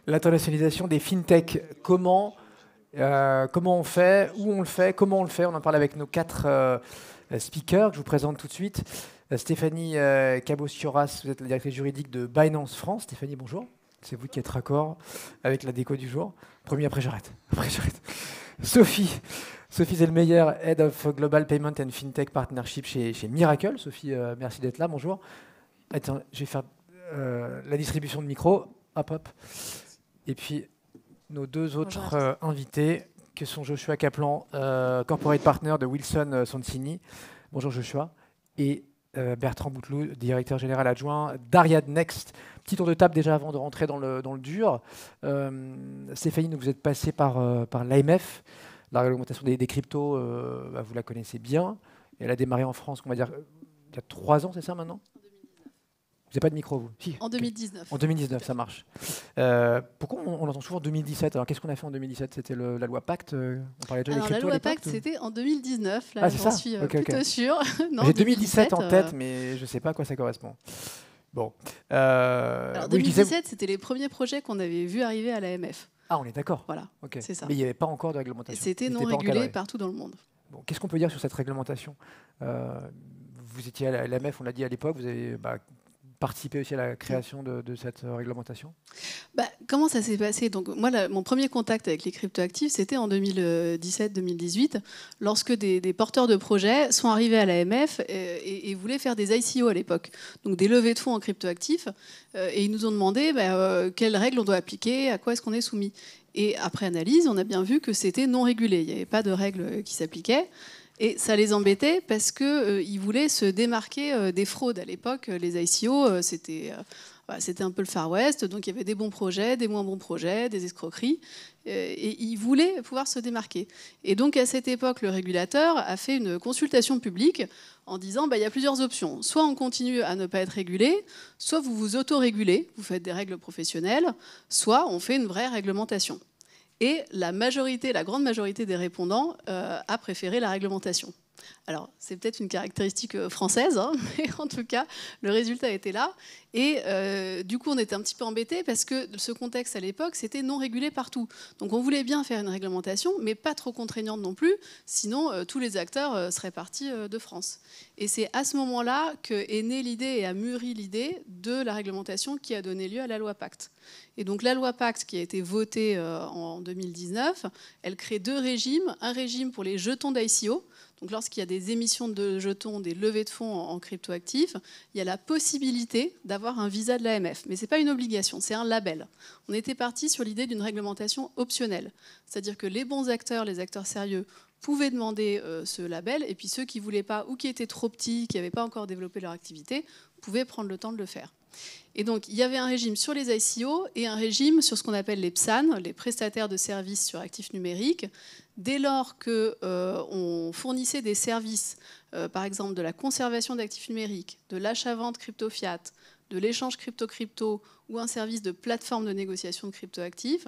L'internationalisation des fintech. Comment on fait, où on le fait, comment on le fait. On en parle avec nos 4 speakers que je vous présente tout de suite. Stéphanie Cabos-Fioras, vous êtes la directrice juridique de Binance France. Stéphanie, bonjour. C'est vous qui êtes raccord avec la déco du jour. Promis, après j'arrête. Sophie Zellmeyer, Head of Global Payment and FinTech Partnership chez Miracle. Sophie, merci d'être là. Bonjour. Attends, je vais faire la distribution de micros. Hop. Et puis, nos 2 autres invités, que sont Joshua Kaplan, Corporate Partner de Wilson Sonsini. Bonjour Joshua. Et Bertrand Bouteloup, directeur général adjoint d'Ariadne Next. Petit tour de table déjà avant de rentrer dans le dur. Stéphanie, vous êtes passée par l'AMF. La réglementation des cryptos, vous la connaissez bien. Elle a démarré en France, on va dire, il y a 3 ans, c'est ça maintenant ? Vous n'avez pas de micro, vous ? Si. En 2019. En 2019, ça marche. Pourquoi on entend souvent 2017 ? Alors, qu'est-ce qu'on a fait en 2017 ? C'était la loi Pacte on parlait déjà des cryptos. La loi Pacte, c'était en 2019. Là, j'en suis plutôt sûre. J'ai 2017 en tête, mais je ne sais pas à quoi ça correspond. Bon. Alors, 2017, c'était les premiers projets qu'on avait vus arriver à l'AMF. Ah, on est d'accord. Voilà, c'est ça. Mais il n'y avait pas encore de réglementation. C'était non régulé partout dans le monde. Bon, qu'est-ce qu'on peut dire sur cette réglementation ? Vous étiez à l'AMF, on l'a dit à l'époque, vous avez participé aussi à la création de cette réglementation ? Comment ça s'est passé ? Donc, moi, mon premier contact avec les cryptoactifs, c'était en 2017-2018, lorsque des porteurs de projets sont arrivés à l'AMF et voulaient faire des ICO à l'époque, donc des levées de fonds en cryptoactifs, et ils nous ont demandé quelles règles on doit appliquer, à quoi est-ce qu'on est soumis. Et après analyse, on a bien vu que c'était non régulé, il n'y avait pas de règles qui s'appliquaient. Et ça les embêtait parce qu'ils voulaient se démarquer des fraudes. À l'époque, les ICO, c'était un peu le Far West, donc il y avait des bons projets, des moins bons projets, des escroqueries, et ils voulaient pouvoir se démarquer. Et donc à cette époque, le régulateur a fait une consultation publique en disant il y a plusieurs options. Soit on continue à ne pas être régulé, soit vous vous auto-régulez, vous faites des règles professionnelles, soit on fait une vraie réglementation. Et la grande majorité des répondants a préféré la réglementation. Alors, c'est peut-être une caractéristique française, mais en tout cas, le résultat était là. Et du coup, on était un petit peu embêtés parce que ce contexte à l'époque, c'était non régulé partout. Donc, on voulait bien faire une réglementation, mais pas trop contraignante non plus, sinon tous les acteurs seraient partis de France. Et c'est à ce moment-là qu'est née l'idée et a mûri l'idée de la réglementation qui a donné lieu à la loi Pacte. Et donc, la loi Pacte qui a été votée en 2019, elle crée 2 régimes. Un régime pour les jetons d'ICO. Donc, lorsqu'il y a des émissions de jetons, des levées de fonds en cryptoactifs, il y a la possibilité d'avoir un visa de l'AMF. Mais ce n'est pas une obligation, c'est un label. On était parti sur l'idée d'une réglementation optionnelle. C'est-à-dire que les bons acteurs, les acteurs sérieux, pouvaient demander ce label, et puis ceux qui ne voulaient pas ou qui étaient trop petits, qui n'avaient pas encore développé leur activité, pouvaient prendre le temps de le faire. Et donc, il y avait un régime sur les ICO et un régime sur ce qu'on appelle les PSAN, les prestataires de services sur actifs numériques. Dès lors qu'on fournissait des services, par exemple de la conservation d'actifs numériques, de l'achat-vente crypto-fiat, de l'échange crypto-crypto ou un service de plateforme de négociation de crypto-actifs,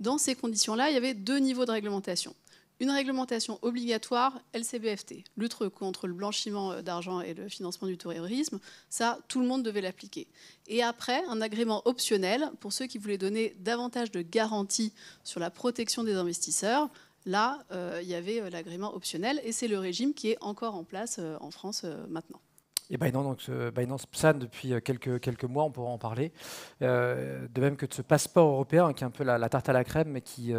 dans ces conditions-là, il y avait 2 niveaux de réglementation. Une réglementation obligatoire, LCBFT, lutte contre le blanchiment d'argent et le financement du terrorisme, ça, tout le monde devait l'appliquer. Et après, un agrément optionnel pour ceux qui voulaient donner davantage de garanties sur la protection des investisseurs. Là, il y avait l'agrément optionnel et c'est le régime qui est encore en place en France maintenant. Et Binance PSAN depuis quelques mois, on pourra en parler. De même que de ce passeport européen qui est un peu la tarte à la crème, mais qui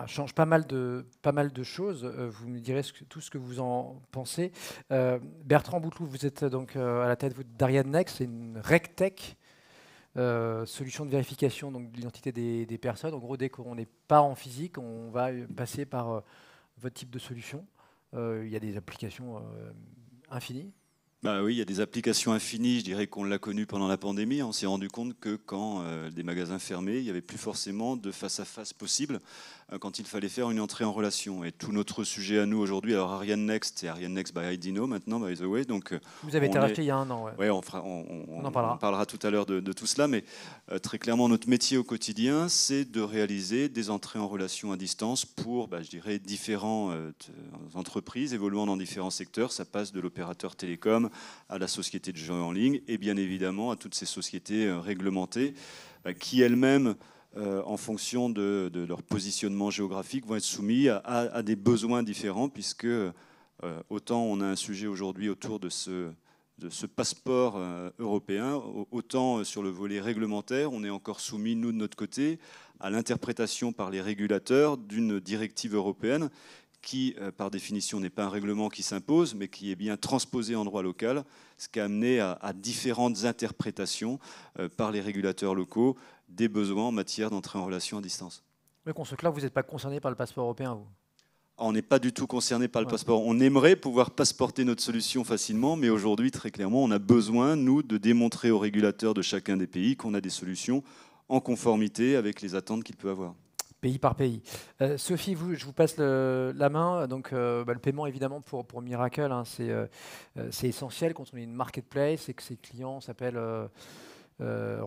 change pas mal de choses. Vous me direz tout ce que vous en pensez. Bertrand Bouteloup, vous êtes donc à la tête d'Ariadne Next, c'est une RegTech, solution de vérification donc, de l'identité des personnes. En gros, dès qu'on n'est pas en physique, on va passer par votre type de solution. Il y a des applications infinies. Oui, il y a des applications infinies. Je dirais qu'on l'a connu pendant la pandémie. On s'est rendu compte que quand des magasins fermaient, il n'y avait plus forcément de face-à-face possible quand il fallait faire une entrée en relation. Et tout notre sujet à nous aujourd'hui, alors Ariadne Next, c'est Ariadne Next by IDINO maintenant, by the way. Donc, vous avez été racheté il y a un an. Ouais, on en parlera tout à l'heure de tout cela. Mais très clairement, notre métier au quotidien, c'est de réaliser des entrées en relation à distance pour, je dirais, différentes entreprises évoluant dans différents secteurs. Ça passe de l'opérateur télécom à la société de jeux en ligne et bien évidemment à toutes ces sociétés réglementées qui elles-mêmes, en fonction de leur positionnement géographique, vont être soumis à des besoins différents, puisque autant on a un sujet aujourd'hui autour de ce passeport européen, autant sur le volet réglementaire, on est encore soumis, nous, de notre côté, à l'interprétation par les régulateurs d'une directive européenne qui, par définition, n'est pas un règlement qui s'impose, mais qui est bien transposé en droit local, ce qui a amené à différentes interprétations par les régulateurs locaux des besoins en matière d'entrée en relation à distance. Mais là, vous n'êtes pas concerné par le passeport européen, vous? On n'est pas du tout concerné par le passeport. On aimerait pouvoir passeporter notre solution facilement, mais aujourd'hui, très clairement, on a besoin, nous, de démontrer aux régulateurs de chacun des pays qu'on a des solutions en conformité avec les attentes qu'il peut avoir. Pays par pays. Sophie, je vous passe la main. Donc, le paiement, évidemment, pour Miracle, hein, c'est essentiel quand on est une marketplace et que ses clients s'appellent la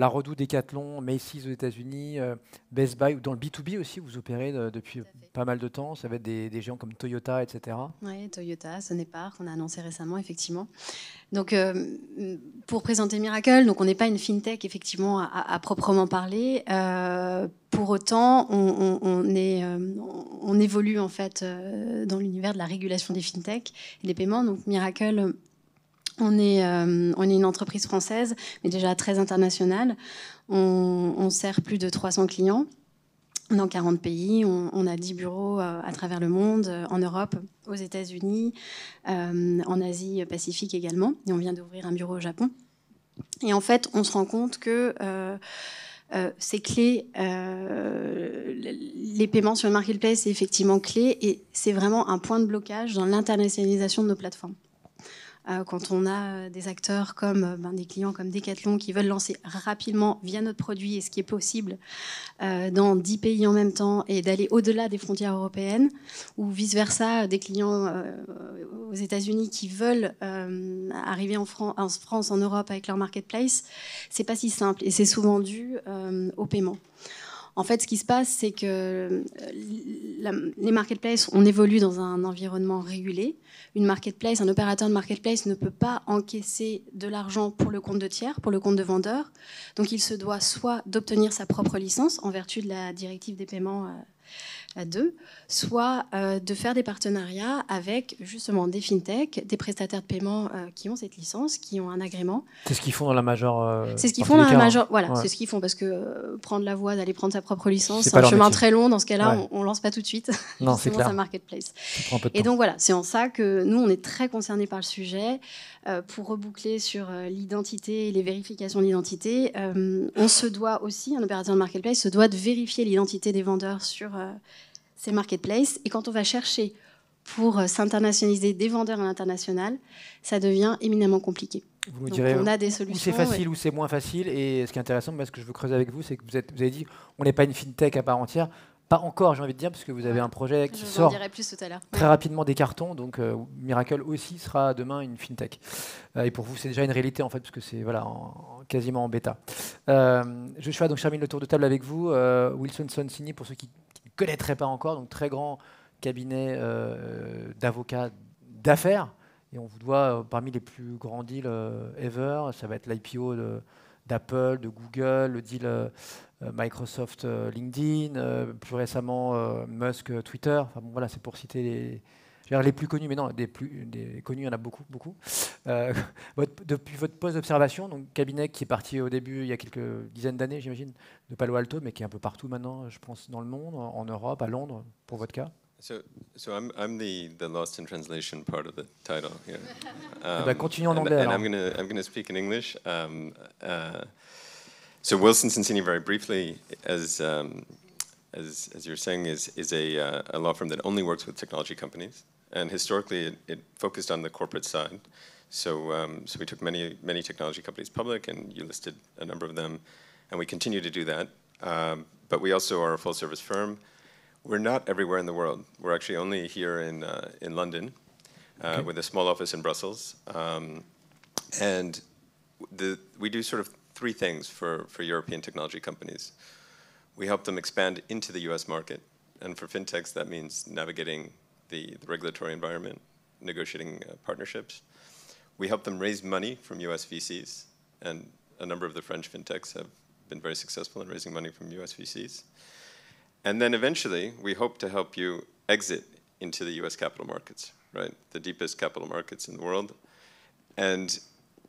Redoute, Decathlon, Macy's aux États-Unis, Best Buy, ou dans le B2B aussi, vous opérez depuis pas mal de temps. Ça va être des géants comme Toyota, etc. Oui, Toyota, Sonepar, qu'on a annoncé récemment, effectivement. Donc, pour présenter Miracle, donc on n'est pas une fintech, effectivement, à proprement parler. Pour autant, on évolue en fait dans l'univers de la régulation des fintech et des paiements. Donc, Miracle, on est une entreprise française, mais déjà très internationale. On sert plus de 300 clients dans 40 pays. On a 10 bureaux à travers le monde, en Europe, aux États-Unis, en Asie Pacifique également. Et on vient d'ouvrir un bureau au Japon. Et en fait, on se rend compte que c'est clé. Les paiements sur le marketplace, c'est effectivement clé. Et c'est vraiment un point de blocage dans l'internationalisation de nos plateformes. Quand on a des acteurs comme des clients comme Decathlon qui veulent lancer rapidement via notre produit, et ce qui est possible dans 10 pays en même temps, et d'aller au-delà des frontières européennes, ou vice-versa, des clients aux États-Unis qui veulent arriver en France, en Europe avec leur marketplace, c'est pas si simple, et c'est souvent dû au paiement. En fait, ce qui se passe, c'est que les marketplaces, on évolue dans un environnement régulé. Une marketplace, un opérateur de marketplace ne peut pas encaisser de l'argent pour le compte de tiers, pour le compte de vendeur. Donc, il se doit soit d'obtenir sa propre licence en vertu de la directive des paiements à 2, soit de faire des partenariats avec justement des fintechs, des prestataires de paiement qui ont cette licence, qui ont un agrément. C'est ce qu'ils font dans la majeure. C'est ce qu'ils font dans la majeure. Voilà, ouais. C'est ce qu'ils font parce que prendre la voie d'aller prendre sa propre licence, C'est c'est un pas chemin métier. très long. Dans ce cas-là, Ouais. on lance pas tout de suite. Non, c'est clair. un marketplace. Ça prend un peu de Et temps. donc voilà, c'est en ça que nous, on est très concernés par le sujet. Pour reboucler sur l'identité et les vérifications d'identité, on se doit aussi, un opérateur de marketplace se doit de vérifier l'identité des vendeurs sur ces marketplaces. Et quand on va chercher pour s'internationaliser des vendeurs à l'international, ça devient éminemment compliqué. Vous me Donc, direz on a des où solutions. c'est facile, où c'est moins facile. Et ce qui est intéressant, ce que je veux creuser avec vous, c'est que vous avez dit on n'est pas une fintech à part entière. Pas encore, j'ai envie de dire, parce que vous avez un projet qui Je vous en sort dirai plus tout à l'heure. très rapidement des cartons. Donc Miracle aussi sera demain une fintech. Et pour vous, c'est déjà une réalité en fait, parce que c'est quasiment en bêta. Joshua, donc je termine le tour de table avec vous. Wilson Sonsini, pour ceux qui ne connaîtraient pas encore, donc très grand cabinet d'avocats d'affaires. Et on vous doit parmi les plus grands deals ever. Ça va être l'IPO d'Apple, de Google, le deal Microsoft, LinkedIn, plus récemment Musk, Twitter. Enfin, bon, voilà, c'est pour citer les plus connus, mais non, des connus, il y en a beaucoup. Depuis votre poste d'observation, donc cabinet qui est parti au début, il y a quelques dizaines d'années, j'imagine, de Palo Alto, mais qui est un peu partout maintenant, je pense, dans le monde, en Europe, à Londres, pour votre cas. So I'm the lost in translation part of the title here. Continuons en anglais. And I'm gonna speak in English. So Wilson Sonsini, very briefly, as you're saying, is a law firm that only works with technology companies, and historically it focused on the corporate side. So we took many technology companies public, and you listed a number of them, and we continue to do that. But we also are a full-service firm. We're not everywhere in the world. We're actually only here in London, with a small office in Brussels, and we do sort of three things for European technology companies. We help them expand into the US market, and for fintechs that means navigating the regulatory environment, negotiating partnerships. we help them raise money from US VCs, and a number of the French fintechs have been very successful in raising money from US VCs. And then eventually, we hope to help you exit into the US capital markets, right? The deepest capital markets in the world. And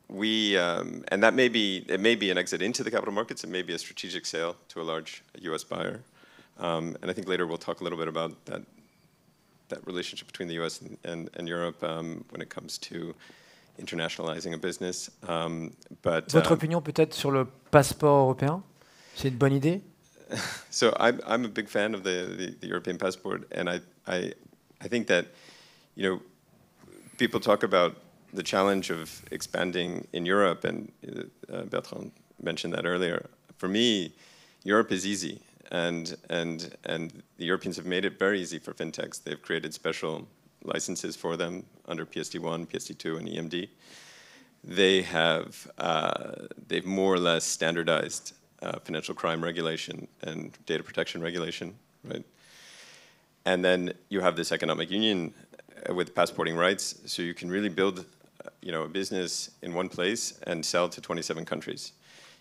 and that may be an exit into the capital markets, it may be a strategic sale to a large US buyer. And I think later we'll talk a little bit about that relationship between the US and Europe when it comes to internationalizing a business. Votre opinion peut-être sur le passeport européen? C'est une bonne idée? So I'm a big fan of the European passport, and I think that, you know, people talk about the challenge of expanding in Europe, and Bertrand mentioned that earlier. For me, Europe is easy, and the Europeans have made it very easy for fintechs. They've created special licenses for them under PSD1, PSD2, and EMD. They've more or less standardized financial crime regulation and data protection regulation, right? And then you have this economic union with passporting rights, so you can really build, you know, a business in one place and sell to 27 countries.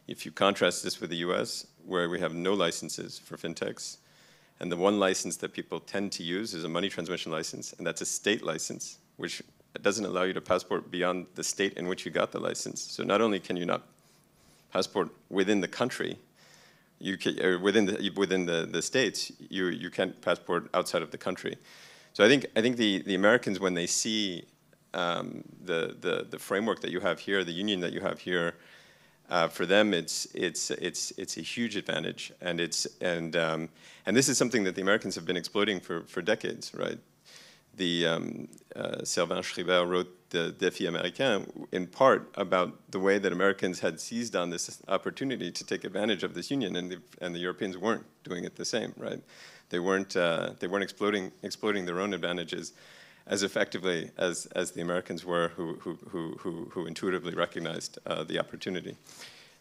If you contrast this with the US, where we have no licenses for fintechs, and the one license that people tend to use is a money transmission license, and that's a state license, which doesn't allow you to passport beyond the state in which you got the license. So not only can you not passport within the country, you can, or within the states, you can't passport outside of the country. So I think the Americans, when they see the framework that you have here, the union that you have here, for them it's a huge advantage, and this is something that the Americans have been exploiting for decades, right? Sylvain Schreiber wrote the Défi Américain in part about the way that Americans had seized on this opportunity to take advantage of this union, and the Europeans weren't doing it the same, right? They weren't exploiting their own advantages as effectively as the Americans were, who intuitively recognized the opportunity.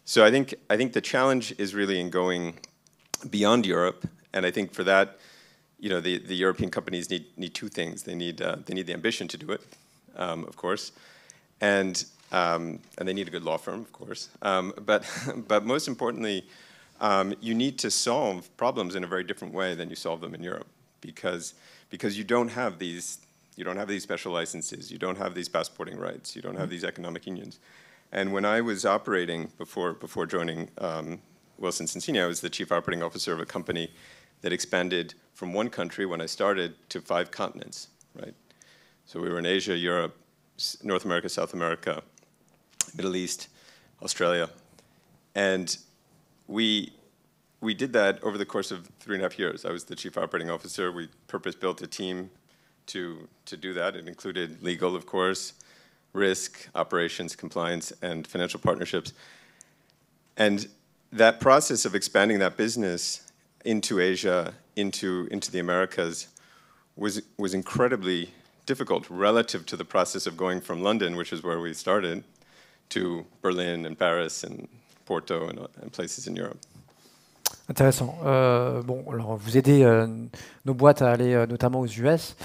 So I think the challenge is really in going beyond Europe, and I think for that, you know, the European companies need two things. They need the ambition to do it, of course, and they need a good law firm, of course. But most importantly, you need to solve problems in a very different way than you solve them in Europe, because you don't have these special licenses, you don't have these passporting rights, you don't have these economic unions. And when I was operating before joining Wilson Sonsini, I was the chief operating officer of a company that expanded from one country when I started to 5 continents, right? So we were in Asia, Europe, North America, South America, Middle East, Australia. And we did that over the course of 3.5 years. I was the chief operating officer. We purpose-built a team to do that. It included legal, of course, risk, operations, compliance, and financial partnerships. And that process of expanding that business into Asia, into the Americas, was incredibly difficult relative to the process of going from London, which is where we started, to Berlin and Paris and Porto and places in Europe. Intéressant. Bon, alors vous aidez nos boîtes à aller notamment aux US.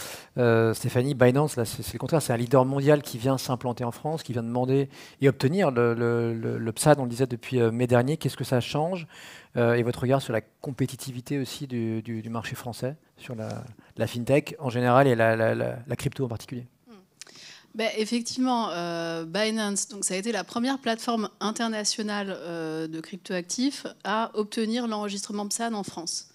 Stéphanie, Binance, là, c'est le contraire, c'est un leader mondial qui vient s'implanter en France, qui vient demander et obtenir le PSAD, on le disait depuis mai dernier. Qu'est-ce que ça change et votre regard sur la compétitivité aussi du marché français, sur la fintech en général et la crypto en particulier? Ben, effectivement, Binance, donc ça a été la première plateforme internationale de cryptoactifs à obtenir l'enregistrement PSAN en France.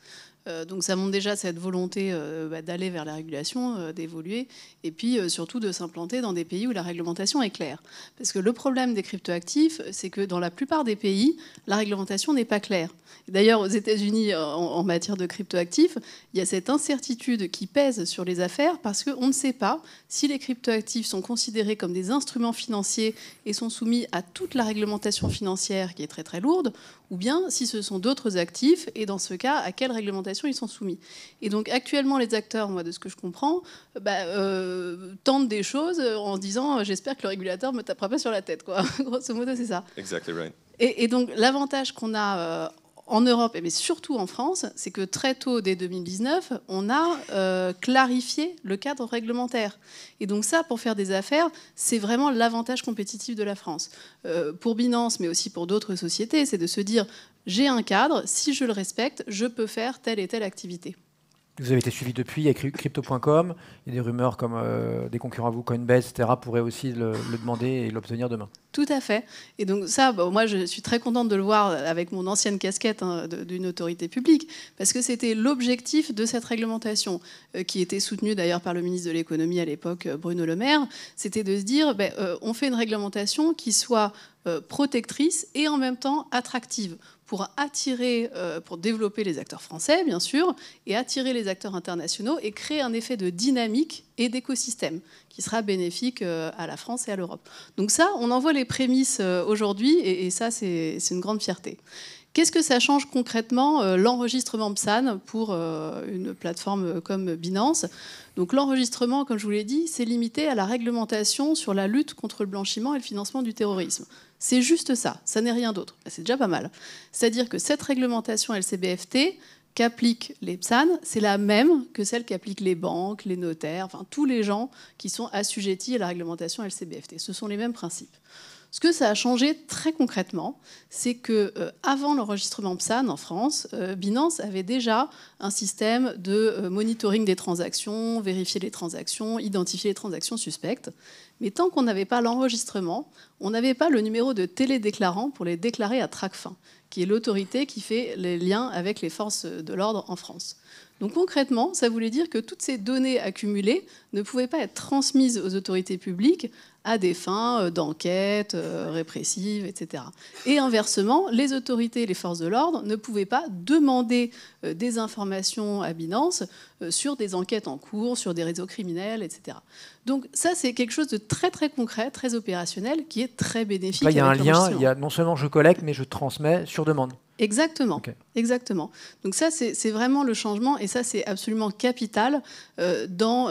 Donc ça montre déjà cette volonté d'aller vers la régulation, d'évoluer, et puis surtout de s'implanter dans des pays où la réglementation est claire. Parce que le problème des cryptoactifs, c'est que dans la plupart des pays, la réglementation n'est pas claire. D'ailleurs, aux États-Unis, en matière de cryptoactifs, il y a cette incertitude qui pèse sur les affaires parce qu'on ne sait pas si les cryptoactifs sont considérés comme des instruments financiers et sont soumis à toute la réglementation financière qui est très très lourde, ou bien si ce sont d'autres actifs, et dans ce cas, à quelle réglementation ils sont soumis. Et donc actuellement, les acteurs, moi, de ce que je comprends, tentent des choses en disant « j'espère que le régulateur ne me tapera pas sur la tête ». Grosso modo, c'est ça. Exactly right. Et donc l'avantage qu'on a en Europe, mais surtout en France, c'est que très tôt, dès 2019, on a clarifié le cadre réglementaire. Et donc ça, pour faire des affaires, c'est vraiment l'avantage compétitif de la France. Pour Binance, mais aussi pour d'autres sociétés, c'est de se dire, j'ai un cadre, si je le respecte, je peux faire telle et telle activité. Vous avez été suivi depuis, il y a Crypto.com, il y a des rumeurs comme des concurrents à vous, Coinbase, etc., pourraient aussi le demander et l'obtenir demain. Tout à fait. Et donc ça, moi, je suis très contente de le voir avec mon ancienne casquette d'une autorité publique, parce que c'était l'objectif de cette réglementation, qui était soutenue d'ailleurs par le ministre de l'économie à l'époque, Bruno Le Maire. C'était de se dire, on fait une réglementation qui soit protectrice et en même temps attractive, pour attirer, pour développer les acteurs français, bien sûr, et attirer les acteurs internationaux et créer un effet de dynamique et d'écosystème qui sera bénéfique à la France et à l'Europe. Donc ça, on en voit les prémices aujourd'hui, et ça, c'est une grande fierté. Qu'est-ce que ça change concrètement, l'enregistrement PSAN pour une plateforme comme Binance? Donc l'enregistrement, comme je vous l'ai dit, c'est limité à la réglementation sur la lutte contre le blanchiment et le financement du terrorisme. C'est juste ça, ça n'est rien d'autre. C'est déjà pas mal. C'est-à-dire que cette réglementation LCBFT qu'appliquent les PSAN, c'est la même que celle qu'appliquent les banques, les notaires, enfin tous les gens qui sont assujettis à la réglementation LCBFT. Ce sont les mêmes principes. Ce que ça a changé très concrètement, c'est qu'avant l'enregistrement PSAN en France, Binance avait déjà un système de monitoring des transactions, vérifier les transactions, identifier les transactions suspectes. Mais tant qu'on n'avait pas l'enregistrement, on n'avait pas le numéro de télédéclarant pour les déclarer à Tracfin, qui est l'autorité qui fait les liens avec les forces de l'ordre en France. Donc concrètement, ça voulait dire que toutes ces données accumulées ne pouvaient pas être transmises aux autorités publiques à des fins d'enquête répressive, etc. Et inversement, les autorités et les forces de l'ordre ne pouvaient pas demander des informations à Binance sur des enquêtes en cours, sur des réseaux criminels, etc. Donc ça, c'est quelque chose de très très concret, très opérationnel, qui est très bénéfique. Là, il y a un lien, il y a non seulement je collecte, mais je transmets sur demande. Exactement, Okay. Exactement. Donc ça, c'est vraiment le changement, et ça, c'est absolument capital dans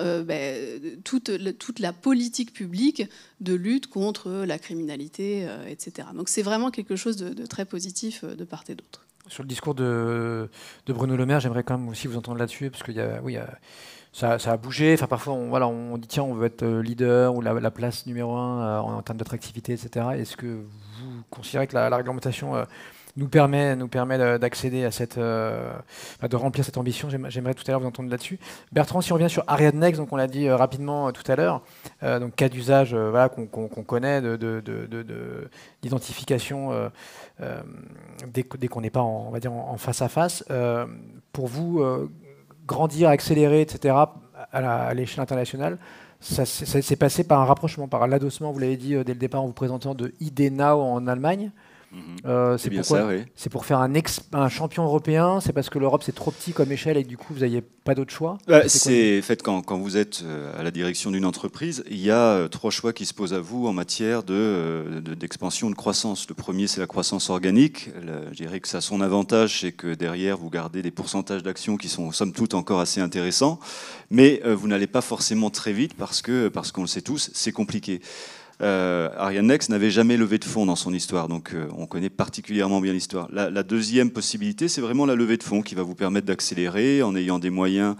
toute la politique publique de lutte contre la criminalité, etc. Donc c'est vraiment quelque chose de très positif de part et d'autre. Sur le discours de Bruno Le Maire, j'aimerais quand même aussi vous entendre là-dessus, parce qu'il y a, oui, ça a bougé. Enfin, parfois, on dit tiens, on veut être leader ou la place numéro 1 en termes d'attractivité, etc. Est-ce que vous considérez que la réglementation nous permet d'accéder à cette, de remplir cette ambition? J'aimerais tout à l'heure vous entendre là-dessus. Bertrand, si on revient sur Ariadne Next, donc on l'a dit rapidement tout à l'heure, donc cas d'usage qu'on connaît d'identification dès qu'on n'est pas en face à face. Pour vous, grandir, accélérer, etc. à l'échelle internationale, ça s'est passé par un rapprochement, par l'adossement, vous l'avez dit dès le départ en vous présentant, de ID Now en Allemagne. C'est bien ça, oui. C'est pour faire un champion européen. C'est parce que l'Europe c'est trop petit comme échelle et que du coup vous n'aviez pas d'autre choix. C'est fait quand vous êtes à la direction d'une entreprise, il y a 3 choix qui se posent à vous en matière d'expansion, de croissance. Le premier, c'est la croissance organique. Je dirais que ça a son avantage, c'est que derrière vous gardez des pourcentages d'actions qui sont somme toute encore assez intéressants, mais vous n'allez pas forcément très vite parce qu'on le sait tous, c'est compliqué. Ariadne Next n'avait jamais levé de fonds dans son histoire, donc on connaît particulièrement bien l'histoire. La deuxième possibilité, c'est vraiment la levée de fonds qui va vous permettre d'accélérer en ayant des moyens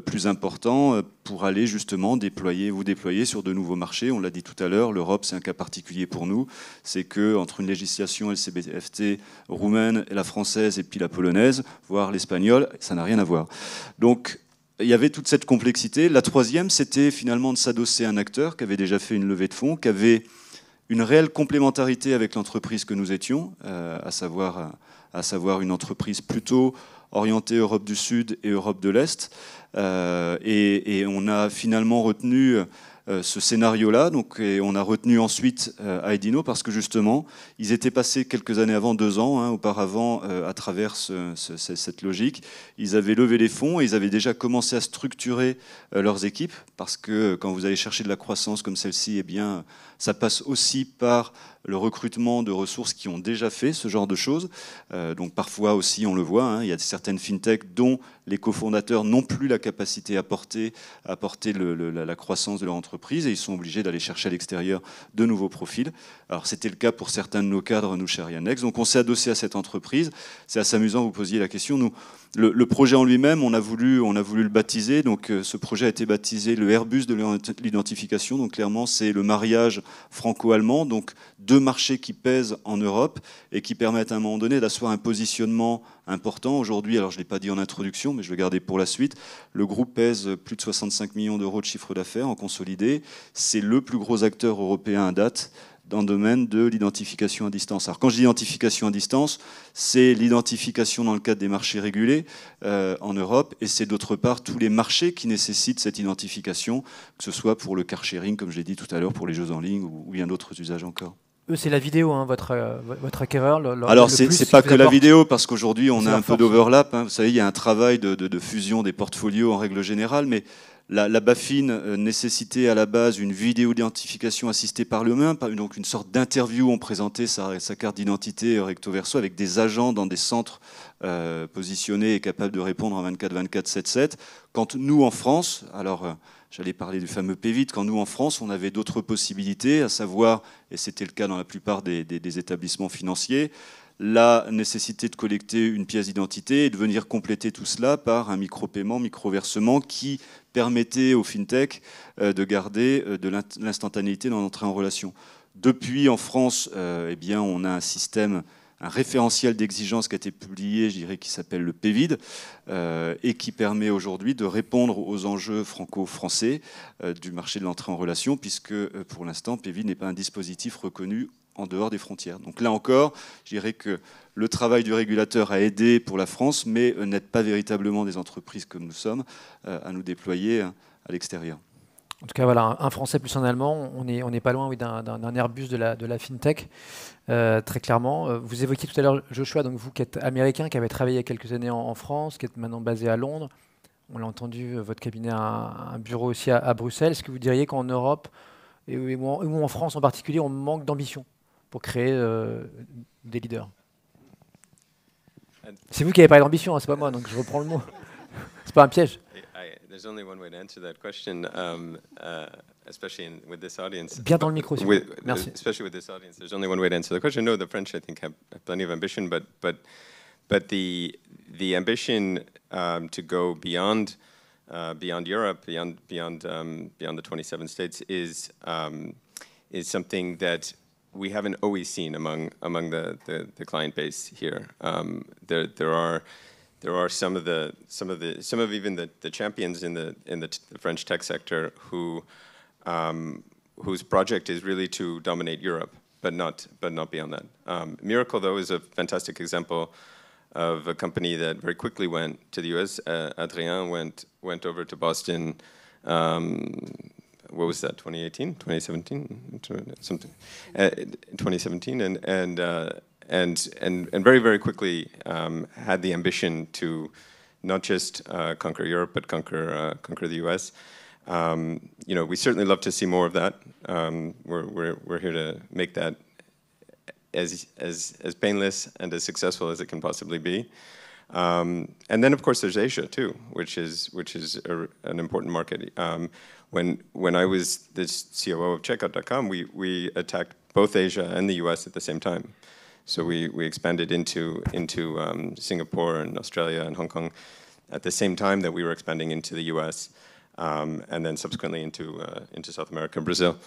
plus importants pour aller justement vous déployer sur de nouveaux marchés. On l'a dit tout à l'heure, l'Europe c'est un cas particulier pour nous, c'est qu'entre une législation LCBFT roumaine, la française et puis la polonaise, voire l'espagnole, ça n'a rien à voir. Donc il y avait toute cette complexité. La troisième, c'était finalement de s'adosser à un acteur qui avait déjà fait une levée de fonds, qui avait une réelle complémentarité avec l'entreprise que nous étions, à savoir une entreprise plutôt orientée Europe du Sud et Europe de l'Est. Et on a finalement retenu ce scénario-là, et on a retenu ensuite Aidino parce que justement, ils étaient passés quelques années avant, 2 ans auparavant, à travers cette logique. Ils avaient levé les fonds et ils avaient déjà commencé à structurer leurs équipes, parce que quand vous allez chercher de la croissance comme celle-ci, eh bien, ça passe aussi par le recrutement de ressources qui ont déjà fait ce genre de choses. Donc parfois aussi, on le voit, hein, il y a certaines fintechs dont les cofondateurs n'ont plus la capacité à porter la croissance de leur entreprise et ils sont obligés d'aller chercher à l'extérieur de nouveaux profils. Alors c'était le cas pour certains de nos cadres, nous, chez Arianex. Donc on s'est adossé à cette entreprise. C'est assez amusant, vous posiez la question. Nous, le projet en lui-même, on a voulu le baptiser. Donc ce projet a été baptisé le Airbus de l'identification. Donc clairement, c'est le mariage franco-allemand. Donc deux marchés qui pèsent en Europe et qui permettent à un moment donné d'asseoir un positionnement important. Aujourd'hui, alors je ne l'ai pas dit en introduction, mais je vais garder pour la suite, le groupe pèse plus de 65 millions d'euros de chiffre d'affaires en consolidé. C'est le plus gros acteur européen à date dans le domaine de l'identification à distance. Alors quand je dis identification à distance, c'est l'identification dans le cadre des marchés régulés en Europe, et c'est d'autre part tous les marchés qui nécessitent cette identification, que ce soit pour le car sharing, comme je l'ai dit tout à l'heure, pour les jeux en ligne ou bien d'autres usages encore. Eux, c'est la vidéo, hein, votre acquéreur. Alors, c'est pas que la vidéo, parce qu'aujourd'hui, on a un peu d'overlap. Hein. Vous savez, il y a un travail de fusion des portfolios en règle générale, mais la BaFin nécessitait à la base une vidéo d'identification assistée par l'humain, donc une sorte d'interview. On présentait sa carte d'identité recto verso avec des agents dans des centres positionnés et capables de répondre en 24/24, 7/7. Quand nous, en France, alors... J'allais parler du fameux P-Vite. Quand nous, en France, on avait d'autres possibilités, à savoir, et c'était le cas dans la plupart des établissements financiers, la nécessité de collecter une pièce d'identité et de venir compléter tout cela par un micro-paiement, micro-versement qui permettait aux fintech de garder de l'instantanéité dans l'entrée en relation. Depuis, en France, eh bien, on a un système, un référentiel d'exigence qui a été publié, je dirais, qui s'appelle le PVID, et qui permet aujourd'hui de répondre aux enjeux franco-français du marché de l'entrée en relation, puisque pour l'instant, PVID n'est pas un dispositif reconnu en dehors des frontières. Donc là encore, je dirais que le travail du régulateur a aidé pour la France, mais n'aide pas véritablement des entreprises comme nous sommes à nous déployer à l'extérieur. En tout cas, voilà, un Français plus un Allemand, on n'est pas loin, oui, d'un Airbus de la FinTech, très clairement. Vous évoquiez tout à l'heure, Joshua, donc vous qui êtes américain, qui avez travaillé il y a quelques années en France, qui êtes maintenant basé à Londres. On l'a entendu, votre cabinet a un bureau aussi à Bruxelles. Est-ce que vous diriez qu'en Europe, ou en France en particulier, on manque d'ambition pour créer des leaders? C'est vous qui avez parlé d'ambition, hein, c'est pas moi, donc je reprends le mot. C'est pas un piège. There's only one way to answer that question, especially with this audience. Bien dans le micro, s'il vous plaît. Merci. Especially with this audience, there's only one way to answer the question. No, the French, I think, have plenty of ambition, but the ambition to go beyond Europe, beyond the 27 states is something that we haven't always seen among the client base here. There are some of even the champions in the French tech sector whose project is really to dominate Europe, but not beyond that. Miracle, though, is a fantastic example of a company that very quickly went to the US. Adrien went over to Boston. What was that? 2018, 2017, something. 2017, and very, very quickly had the ambition to not just conquer Europe, but conquer the US. We certainly love to see more of that. We're here to make that as painless and as successful as it can possibly be. And then, of course, there's Asia too, which is an important market. When I was the COO of Checkout.com, we attacked both Asia and the US at the same time. So we expanded into Singapore and Australia and Hong Kong at the same time that we were expanding into the US, and then subsequently into South America and Brazil.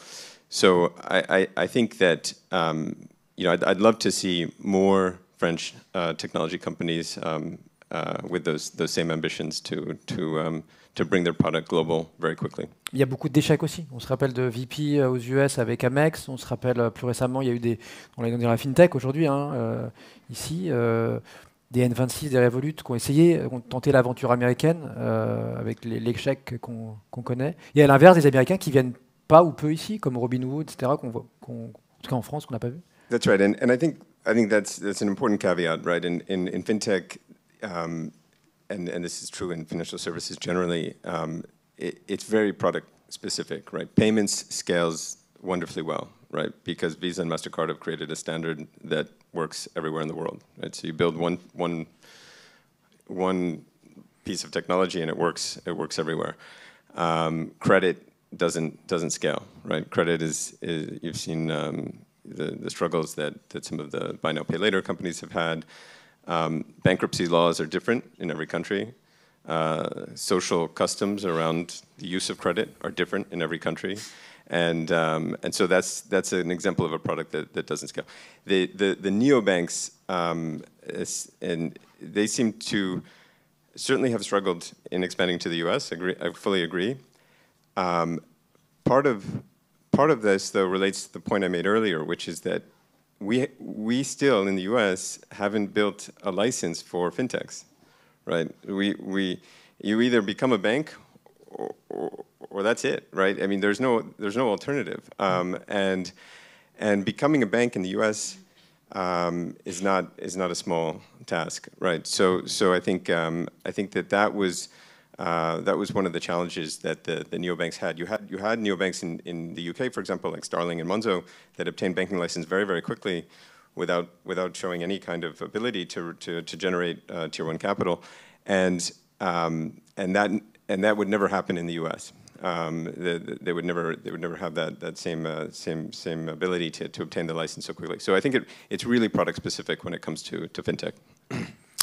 So I think that I'd love to see more French technology companies with those same ambitions to bring their product global very quickly. Il y a beaucoup d'échecs aussi. On se rappelle de VP aux US avec Amex. On se rappelle plus récemment, il y a eu on l'a dit dans la FinTech aujourd'hui, ici, des N26, des Revolut qui ont essayé, ont tenté l'aventure américaine avec l'échec qu'on connaît. Et à l'inverse, des Américains qui viennent pas ou peu ici, comme Robinhood, etc., en tout cas en France, qu'on n'a pas vu. That's right, and I think that's an important caveat, right? In fintech, and this is true in financial services generally, it's very product specific, right? Payments scales wonderfully well. right? Because Visa and MasterCard have created a standard that works everywhere in the world, right? So you build one piece of technology and it works everywhere. Credit doesn't scale, right? Credit is you've seen the struggles that some of the buy now pay later companies have had. Bankruptcy laws are different in every country. Social customs around the use of credit are different in every country. And so that's an example of a product that doesn't scale. The neobanks, and they seem to certainly have struggled in expanding to the US. I fully agree. Part of this, though, relates to the point I made earlier, which is that we still in the US haven't built a license for fintechs, right? You either become a bank or that's it, right? I mean, there's no alternative. And becoming a bank in the US is not a small task, right? So I think that was one of the challenges that the neobanks had. You had neobanks in the UK, for example, like Starling and Monzo, that obtained banking license very, very quickly without showing any kind of ability to generate tier 1 capital, and that would never happen in the US. They would never have that same ability to obtain the license so quickly. So I think it's really product specific when it comes to fintech.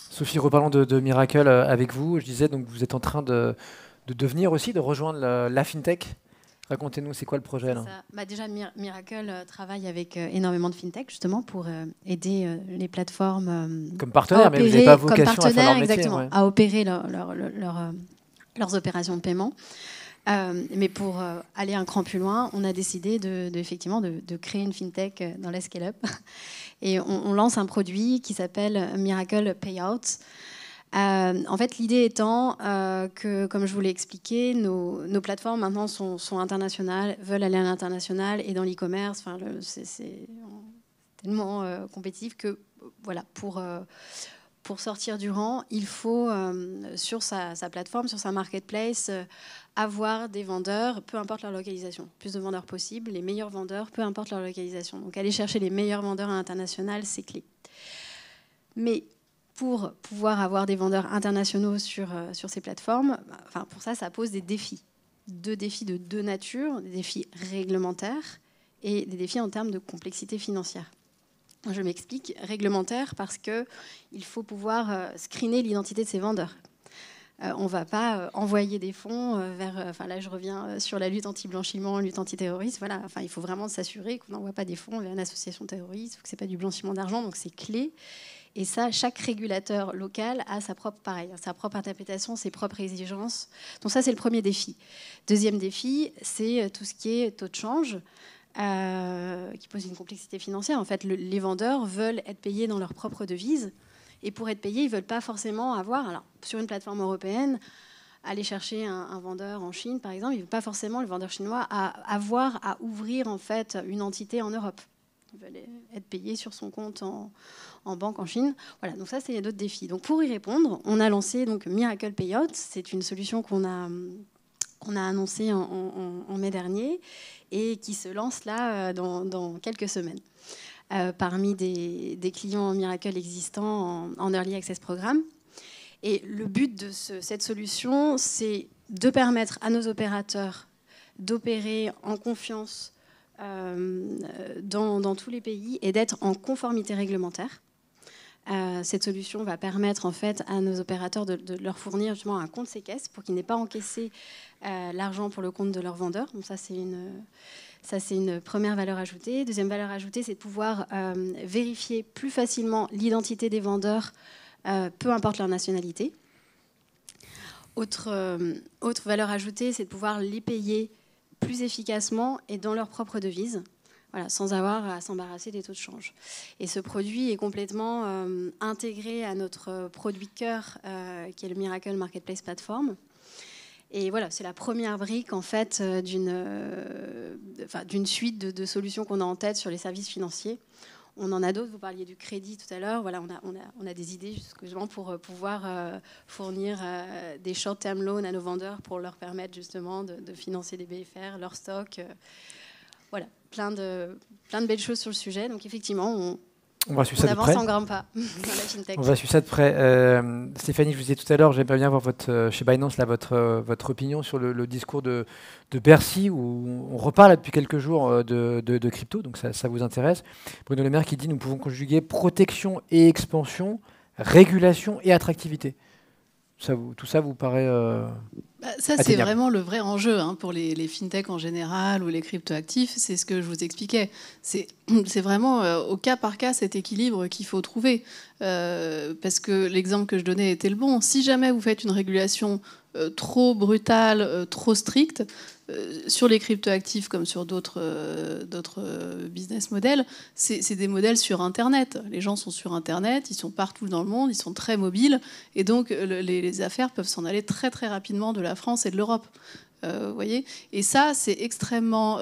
Sophie, reparlons de Miracle avec vous. Je disais, donc vous êtes en train de devenir aussi, de rejoindre la FinTech. Racontez-nous, c'est quoi le projet là? Déjà, Miracle travaille avec énormément de FinTech, justement, pour aider les plateformes comme partenaire, mais vous n'avez pas vocation à faire leur métier. Exactement, ouais. à opérer leurs opérations de paiement. Mais pour aller un cran plus loin, on a décidé effectivement de créer une FinTech dans la scale-up. Et on lance un produit qui s'appelle Miracle Payout. En fait, l'idée étant que, comme je vous l'ai expliqué, nos plateformes maintenant sont internationales, veulent aller à l'international et dans l'e-commerce. Enfin, c'est tellement compétitif que, voilà, pour sortir du rang, il faut, sur sa plateforme, sur sa marketplace, avoir des vendeurs, peu importe leur localisation. Plus de vendeurs possible, les meilleurs vendeurs, peu importe leur localisation. Donc aller chercher les meilleurs vendeurs à l'international, c'est clé. Mais pour pouvoir avoir des vendeurs internationaux sur ces plateformes, enfin, pour ça pose des défis. Deux défis de deux natures, des défis réglementaires et des défis en termes de complexité financière. Je m'explique, réglementaire parce qu'il faut pouvoir screener l'identité de ces vendeurs. On ne va pas envoyer des fonds vers... Enfin là, je reviens sur la lutte anti-blanchiment, lutte anti-terroriste. Voilà, enfin, il faut vraiment s'assurer qu'on n'envoie pas des fonds vers une association terroriste, que ce n'est pas du blanchiment d'argent, donc c'est clé. Et ça, chaque régulateur local a sa propre interprétation, ses propres exigences. Donc ça, c'est le premier défi. Deuxième défi, c'est tout ce qui est taux de change, qui pose une complexité financière. En fait, les vendeurs veulent être payés dans leur propre devise. Et pour être payés, ils ne veulent pas forcément avoir... Alors, sur une plateforme européenne, aller chercher un vendeur en Chine, par exemple, il ne veut pas forcément, le vendeur chinois, avoir à ouvrir en fait, une entité en Europe. Ils veulent être payés sur son compte en banque en Chine. Voilà, donc ça, c'est d'autres défis. Donc, pour y répondre, on a lancé donc, Miracle Payout. C'est une solution qu'on a annoncée en mai dernier et qui se lance là dans quelques semaines. Parmi des clients Miracle existants en Early Access Programme. Et le but de cette solution, c'est de permettre à nos opérateurs d'opérer en confiance dans tous les pays et d'être en conformité réglementaire. Cette solution va permettre en fait à nos opérateurs de leur fournir justement un compte séquestre pour qu'ils n'aient pas encaissé l'argent pour le compte de leurs vendeurs. Donc ça, c'est une première valeur ajoutée. Deuxième valeur ajoutée, c'est de pouvoir vérifier plus facilement l'identité des vendeurs, peu importe leur nationalité. Autre valeur ajoutée, c'est de pouvoir les payer plus efficacement et dans leur propre devise, voilà, sans avoir à s'embarrasser des taux de change. Et ce produit est complètement intégré à notre produit cœur, qui est le Miracle Marketplace Platform. Et voilà, c'est la première brique en fait d'une suite de solutions qu'on a en tête sur les services financiers. On en a d'autres, vous parliez du crédit tout à l'heure. Voilà, on a des idées justement pour pouvoir fournir des short-term loans à nos vendeurs pour leur permettre justement de financer des BFR, leur stock. Voilà, plein de belles choses sur le sujet. Donc effectivement, on va suivre ça de avance près. en grand pas dans la fintech. On va suivre ça de près. Stéphanie, je vous disais tout à l'heure, j'aimerais bien voir chez Binance là, votre opinion sur le discours de Bercy, où on reparle depuis quelques jours de crypto, donc ça vous intéresse. Bruno Le Maire qui dit « Nous pouvons conjuguer protection et expansion, régulation et attractivité ». Tout ça vous paraît Ça, c'est vraiment le vrai enjeu pour les fintechs en général ou les cryptoactifs. C'est ce que je vous expliquais. C'est vraiment au cas par cas cet équilibre qu'il faut trouver. Parce que l'exemple que je donnais était le bon. Si jamais vous faites une régulation trop brutale, trop stricte, sur les cryptoactifs comme sur d'autres business models, c'est des modèles sur Internet. Les gens sont sur Internet, ils sont partout dans le monde, ils sont très mobiles, et donc les affaires peuvent s'en aller très très rapidement de la France et de l'Europe. Voyez, et ça, c'est extrêmement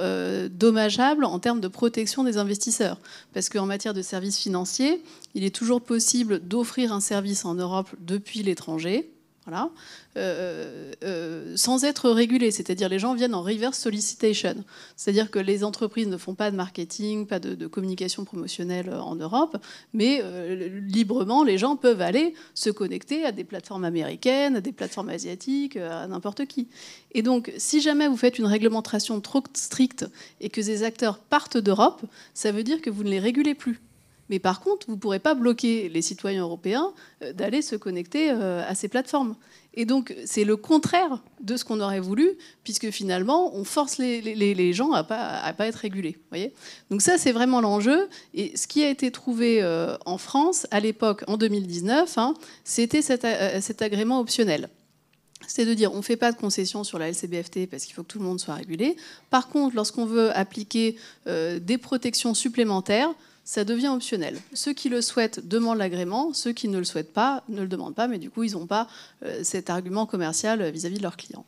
dommageable en termes de protection des investisseurs. Parce qu'en matière de services financiers, il est toujours possible d'offrir un service en Europe depuis l'étranger. Voilà, sans être régulé, c'est-à-dire les gens viennent en reverse solicitation, c'est-à-dire que les entreprises ne font pas de marketing, pas de communication promotionnelle en Europe, mais librement les gens peuvent aller se connecter à des plateformes américaines, à des plateformes asiatiques, à n'importe qui. Et donc si jamais vous faites une réglementation trop stricte et que ces acteurs partent d'Europe, ça veut dire que vous ne les régulez plus. Mais par contre, vous ne pourrez pas bloquer les citoyens européens d'aller se connecter à ces plateformes. Et donc, c'est le contraire de ce qu'on aurait voulu, puisque finalement, on force les gens à pas être régulés. Voyez ? Donc ça, c'est vraiment l'enjeu. Et ce qui a été trouvé en France, à l'époque, en 2019, c'était cet agrément optionnel. C'est de dire, on ne fait pas de concession sur la LCBFT parce qu'il faut que tout le monde soit régulé. Par contre, lorsqu'on veut appliquer des protections supplémentaires, ça devient optionnel. Ceux qui le souhaitent demandent l'agrément, ceux qui ne le souhaitent pas ne le demandent pas, mais du coup, ils n'ont pas cet argument commercial vis-à-vis de leurs clients.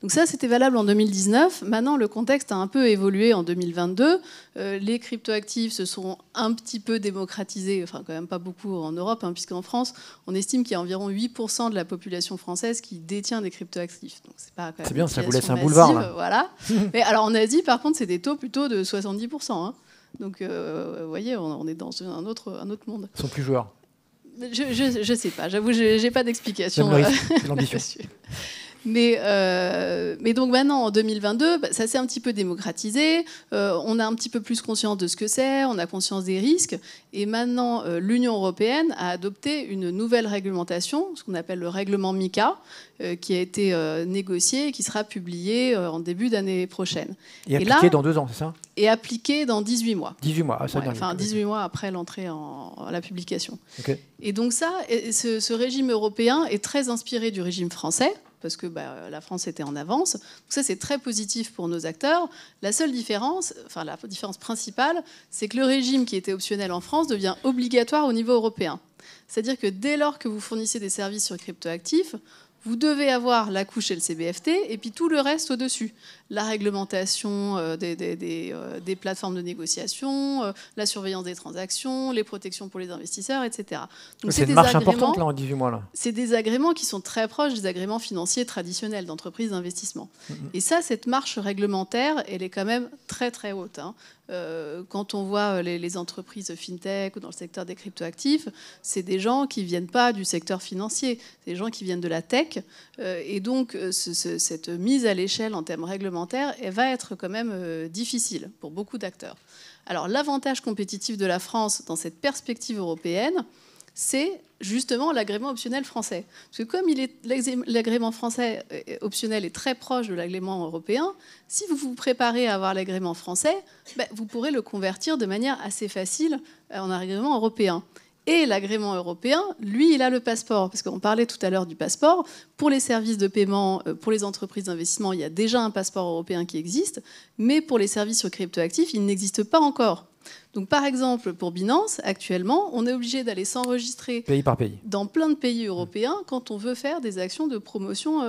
Donc ça, c'était valable en 2019. Maintenant, le contexte a un peu évolué en 2022. Les cryptoactifs se sont un petit peu démocratisés, enfin quand même pas beaucoup en Europe, puisqu'en France, on estime qu'il y a environ 8% de la population française qui détient des cryptoactifs. Donc c'est pas quand même. C'est bien, ça vous laisse un massive, boulevard. Là. Voilà. Mais alors en Asie, par contre, c'est des taux plutôt de 70%. Donc, vous voyez, on est dans un autre monde. Ils sont plus joueurs. Je sais pas. J'avoue, j'ai pas d'explication. C'est l'ambition. Mais donc maintenant, en 2022, ça s'est un petit peu démocratisé. On a un petit peu plus conscience de ce que c'est. On a conscience des risques. Et maintenant, l'Union européenne a adopté une nouvelle réglementation, ce qu'on appelle le règlement MiCA, qui a été négocié et qui sera publié en début d'année prochaine. Et appliqué dans 2 ans, c'est ça ? Et appliqué dans 18 mois. 18 mois, ça ouais, enfin 18 mois après l'entrée à la publication. Okay. Et donc ça, ce régime européen est très inspiré du régime français, parce que la France était en avance. Donc ça, c'est très positif pour nos acteurs. La seule différence, enfin la différence principale, c'est que le régime qui était optionnel en France devient obligatoire au niveau européen. C'est-à-dire que dès lors que vous fournissez des services sur cryptoactifs, vous devez avoir la couche LCBFT et puis tout le reste au-dessus. La réglementation des plateformes de négociation, la surveillance des transactions, les protections pour les investisseurs, etc. Donc c'est une marche importante là, en 18 mois. Là. C'est des agréments qui sont très proches des agréments financiers traditionnels d'entreprises d'investissement. Et ça, cette marche réglementaire, elle est quand même très très haute. Quand on voit les entreprises fintech ou dans le secteur des cryptoactifs, c'est des gens qui ne viennent pas du secteur financier, c'est des gens qui viennent de la tech. Et donc, cette mise à l'échelle en termes réglementaires, elle va être quand même difficile pour beaucoup d'acteurs. Alors, l'avantage compétitif de la France dans cette perspective européenne, c'est justement l'agrément optionnel français. Parce que comme l'agrément français optionnel est très proche de l'agrément européen, si vous vous préparez à avoir l'agrément français, vous pourrez le convertir de manière assez facile en agrément européen. Et l'agrément européen, lui, il a le passeport. Parce qu'on parlait tout à l'heure du passeport. Pour les services de paiement, pour les entreprises d'investissement, il y a déjà un passeport européen qui existe. Mais pour les services sur cryptoactifs, il n'existe pas encore. Donc, par exemple, pour Binance, actuellement, on est obligé d'aller s'enregistrer pays par pays dans plein de pays européens quand on veut faire des actions de promotion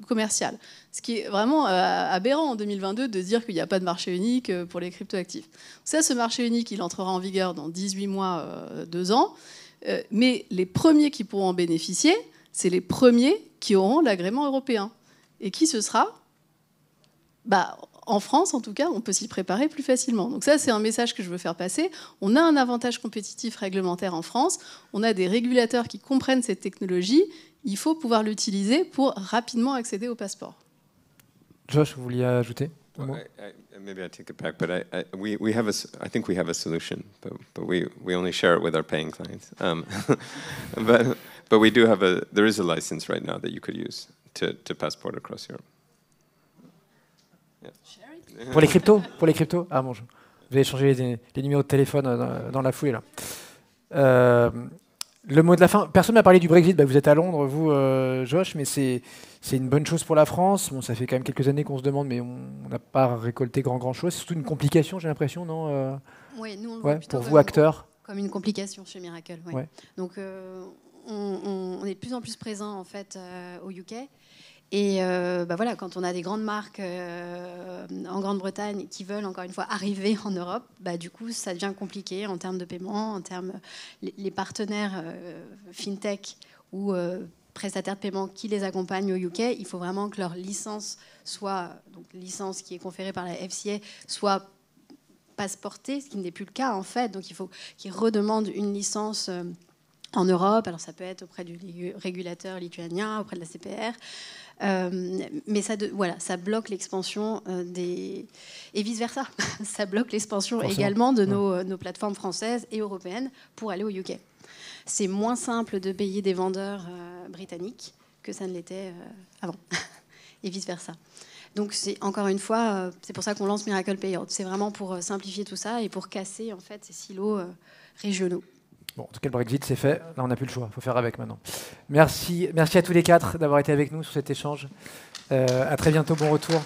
commerciale. Ce qui est vraiment aberrant en 2022 de dire qu'il n'y a pas de marché unique pour les cryptoactifs. Ça, ce marché unique, il entrera en vigueur dans 18 mois, 2 ans. Mais les premiers qui pourront en bénéficier, c'est les premiers qui auront l'agrément européen. Et qui ce sera ? en France, en tout cas, on peut s'y préparer plus facilement. Donc ça, c'est un message que je veux faire passer. On a un avantage compétitif réglementaire en France. On a des régulateurs qui comprennent cette technologie. Il faut pouvoir l'utiliser pour rapidement accéder au passeport. Josh, vous vouliez ajouter? Well, maybe I take it back, but I think we have a solution, but we only share it with our paying clients. But we do have there is a license right now that you could use to passport across Europe. Yeah. Pour les cryptos. Ah bon, je vais échanger les numéros de téléphone dans la foulée là. Le mot de la fin. Personne n'a parlé du Brexit. Bah, vous êtes à Londres, vous, Josh, mais c'est une bonne chose pour la France. Bon, ça fait quand même quelques années qu'on se demande, mais on n'a pas récolté grand chose. C'est surtout une complication, j'ai l'impression, non Oui, nous on le ouais, voit plutôt pour vous, acteurs. comme une complication chez Miracle. Ouais. Ouais. Donc on est de plus en plus présent en fait au UK. Et voilà, quand on a des grandes marques en Grande-Bretagne qui veulent encore une fois arriver en Europe, du coup ça devient compliqué en termes de paiement, en termes les partenaires fintech ou prestataires de paiement qui les accompagnent au UK, il faut vraiment que leur licence soit, donc licence qui est conférée par la FCA, soit passeportée, ce qui n'est plus le cas en fait. Donc il faut qu'ils redemandent une licence en Europe. Alors ça peut être auprès du régulateur lituanien, auprès de la CPR. Mais ça bloque l'expansion et vice-versa. Ça bloque l'expansion également de nos plateformes françaises et européennes pour aller au UK. C'est moins simple de payer des vendeurs britanniques que ça ne l'était avant, et vice-versa. Donc c'est encore une fois, c'est pour ça qu'on lance Miracle Payout. C'est vraiment pour simplifier tout ça et pour casser en fait ces silos régionaux. Bon, en tout cas, le Brexit, c'est fait. Là, on n'a plus le choix. Il faut faire avec maintenant. Merci à tous les quatre d'avoir été avec nous sur cet échange. À très bientôt. Bon retour.